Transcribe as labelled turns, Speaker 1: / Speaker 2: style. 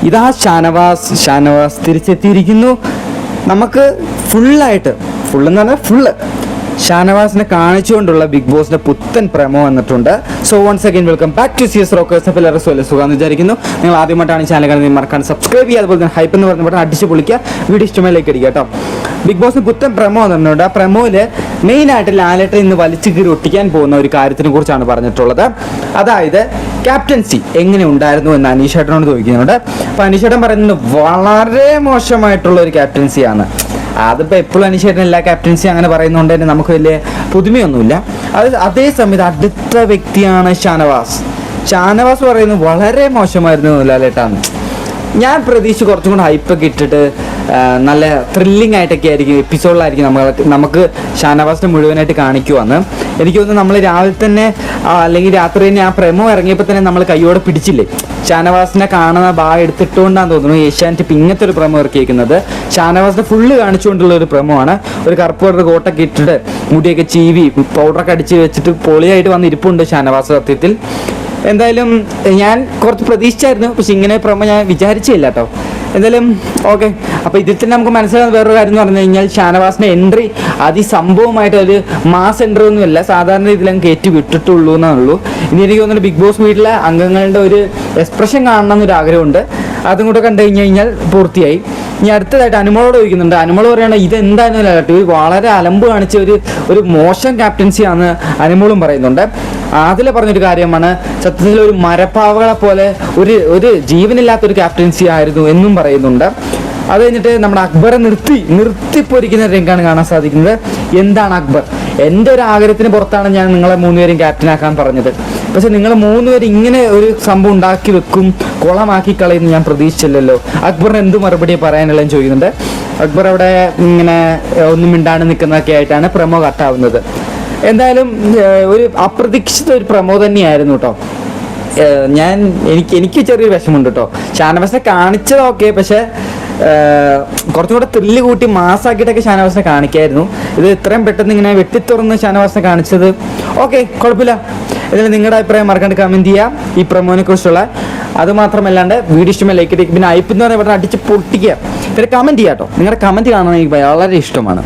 Speaker 1: ഇതാ ഷാനവാസ് തിരിച്ചെത്തിയിരിക്കുന്നു. നമുക്ക് ഫുള്ളെന്ന് പറഞ്ഞാൽ ഫുള്ള് ഷാനവാസിനെ കാണിച്ചുകൊണ്ടുള്ള ബിഗ് ബോസിന്റെ പുത്തൻ പ്രമോ വന്നിട്ടുണ്ട്. So once again welcome back to CS Rockers. അപ്പോൾ എല്ലാവരും സുഖമെന്ന് വിചാരിക്കുന്നു. നിങ്ങൾ ആദ്യമായിട്ടാണ് ഈ ചാനൽ കാണുന്നത് മറക്കാൻ സബ്സ്ക്രൈബ് ചെയ്യുക. അതുപോലെ തന്നെ ഹൈപ്പ് എന്ന് പറഞ്ഞ ബട്ടൺ അടിച്ച് പൊളിക്കുക. വീഡിയോ ഇഷ്ടമായിലേക്ക് അടിക്കുക കേട്ടോ. ബിഗ് ബോസിന് പുത്തൻ പ്രമോ വന്നിട്ടുണ്ട്. ആ പ്രമോയിൽ മെയിനായിട്ട് ലാലേട്ടൻ ഇന്ന് വലിച്ചു കീറി ഒട്ടിക്കാൻ പോകുന്ന ഒരു കാര്യത്തിനെ കുറിച്ചാണ് പറഞ്ഞിട്ടുള്ളത്. അതായത് ക്യാപ്റ്റൻസി എങ്ങനെ ഉണ്ടായിരുന്നു എന്ന് അനീഷേട്ടനോട് ചോദിക്കുന്നുണ്ട്. അപ്പോൾ അനീഷേട്ടൻ പറയുന്നത് വളരെ മോശമായിട്ടുള്ള ഒരു ക്യാപ്റ്റൻസിയാണ്. അതിപ്പോൾ എപ്പോഴും അനീഷേട്ടൻ എല്ലാ ക്യാപ്റ്റൻസി അങ്ങനെ പറയുന്നതുകൊണ്ട് തന്നെ നമുക്ക് വലിയ പുതുമയൊന്നുമില്ല. അതേ സമയത്ത് അടുത്ത വ്യക്തിയാണ് ഷാനവാസ് പറയുന്നത് വളരെ മോശമായിരുന്നു ലാലേട്ടാണ്. ഞാൻ പ്രതീക്ഷിച്ച് കുറച്ചും കൂടെ ഹൈപ്പൊക്കെ ഇട്ടിട്ട് നല്ല ത്രില്ലിംഗ് ആയിട്ടൊക്കെ ആയിരിക്കും എപ്പിസോഡിലായിരിക്കും നമുക്ക് ഷാനവാസിനെ മുഴുവനായിട്ട് കാണിക്കുവാന്ന്. എനിക്ക് തോന്നുന്നു നമ്മൾ രാവിലെ തന്നെ അല്ലെങ്കിൽ രാത്രി തന്നെ ആ പ്രമോ ഇറങ്ങിയപ്പോൾ തന്നെ നമ്മൾ കൈയോടെ പിടിച്ചില്ലേ. ഷാനവാസിനെ കാണുന്ന എടുത്തിട്ടുകൊണ്ടാന്ന് തോന്നുന്നു ഏഷ്യാനെറ്റ് ഇപ്പം ഇങ്ങനത്തെ ഒരു പ്രമോ ഇറക്കിയിരിക്കുന്നത്. ഷാനവാസിനെ ഫുള്ള് കാണിച്ചുകൊണ്ടുള്ള ഒരു പ്രമോ ആണ്. ഒരു കറുപ്പ് കളർ കോട്ടൊക്കെ ഇട്ടിട്ട് മുടിയൊക്കെ ചീവി പൗഡറൊക്കെ അടിച്ച് വെച്ചിട്ട് പൊളിയായിട്ട് വന്ന് ഇരിപ്പുണ്ട് ഷാനവാസ്. സത്യത്തിൽ എന്തായാലും ഞാൻ കുറച്ച് പ്രതീക്ഷിച്ചായിരുന്നു, പക്ഷെ ഇങ്ങനെ പ്രമോ ഞാൻ വിചാരിച്ചില്ല കേട്ടോ. എന്തായാലും ഓക്കെ. അപ്പോൾ ഇതിൽ തന്നെ നമുക്ക് മനസ്സിലാകുന്ന വേറൊരു കാര്യം എന്ന് പറഞ്ഞു കഴിഞ്ഞാൽ ഷാനവാസിൻ്റെ എൻട്രി അതിസംഭവമായിട്ട് ഒരു മാസ് എൻട്രി ഒന്നുമില്ല, സാധാരണ ഇതിലങ്ങ് കയറ്റി വിട്ടിട്ടുള്ളൂ എന്നുള്ളൂ. ഇനി എനിക്ക് തോന്നുന്നു ബിഗ് ബോസ് വീട്ടിലെ അംഗങ്ങളുടെ ഒരു എക്സ്പ്രഷൻ കാണണം എന്നൊരു ആഗ്രഹമുണ്ട്. അതും കൂടെ കണ്ടു കഴിഞ്ഞാൽ പൂർത്തിയായി. ഇനി അടുത്തതായിട്ട് അനുമോളോട് ചോദിക്കുന്നുണ്ട്. അനുമോൾ പറയുകയാണ് ഇതെന്തായിരുന്നു ലാലേട്ടൻ, വളരെ അലമ്പ് കാണിച്ച ഒരു മോശം ക്യാപ്റ്റൻസിയാണെന്ന് അനുമോളും പറയുന്നുണ്ട്. അതിൽ പറഞ്ഞൊരു കാര്യമാണ് സത്യത്തിൽ ഒരു മരപ്പാവകളെ പോലെ ഒരു ജീവനില്ലാത്തൊരു ക്യാപ്റ്റൻസി ആയിരുന്നു എന്നും പറയുന്നുണ്ട്. അത് കഴിഞ്ഞിട്ട് നമ്മുടെ അക്ബറെ നിർത്തിപ്പൊരിക്കുന്ന രംഗമാണ് കാണാൻ സാധിക്കുന്നത്. എന്താണ് അക്ബർ, എൻ്റെ ഒരു ആഗ്രഹത്തിന് പുറത്താണ് ഞാൻ നിങ്ങളെ മൂന്നുപേരും ക്യാപ്റ്റനാക്കാൻ പറഞ്ഞത്, പക്ഷെ നിങ്ങൾ മൂന്നുപേരും ഇങ്ങനെ ഒരു സംഭവം ഉണ്ടാക്കി വെക്കും, കുളമാക്കി കളയുന്നു ഞാൻ പ്രതീക്ഷിച്ചില്ലല്ലോ. അക്ബറിന് എന്ത് മറുപടി പറയാനുള്ളതെന്ന് ചോദിക്കുന്നുണ്ട്. അക്ബർ അവിടെ ഇങ്ങനെ ഒന്നും മിണ്ടാണ്ട് നിൽക്കുന്നതൊക്കെ ആയിട്ടാണ് പ്രമോ കട്ടാവുന്നത്. എന്തായാലും ഒരു അപ്രതീക്ഷിത ഒരു പ്രമോ തന്നെയായിരുന്നു കേട്ടോ. എനിക്ക് ചെറിയൊരു വിഷമമുണ്ട് കേട്ടോ. ഷാനവാസിനെ കാണിച്ചത് ഓക്കെ, പക്ഷെ കുറച്ചും കൂടെ ത്രില്ല് കൂട്ടി മാസാക്കിയിട്ടൊക്കെ ഷാനവാസിനെ കാണിക്കായിരുന്നു. ഇത് ഇത്രയും പെട്ടെന്ന് ഇങ്ങനെ വെട്ടിത്തുറന്ന് ഷാനവാസിനെ കാണിച്ചത് ഓക്കെ, കുഴപ്പമില്ല. എന്നാലും നിങ്ങളുടെ അഭിപ്രായം മറക്കാണ്ട് കമൻറ്റ് ചെയ്യുക ഈ പ്രമോനെ കുറിച്ചുള്ള. അതുമാത്രമല്ലാണ്ട് വീഡിയോ ഇഷ്ടമായി ലൈക്ക് അടിക്കുക, പിന്നെ ഐപ്പ് എന്ന് പറഞ്ഞാൽ ഇവിടെ അടിച്ച് പൊട്ടിക്കുക, പിന്നെ കമൻറ്റ് ചെയ്യാം കേട്ടോ. നിങ്ങളുടെ കമൻറ്റ് കാണാൻ എനിക്ക് വളരെ ഇഷ്ടമാണ്.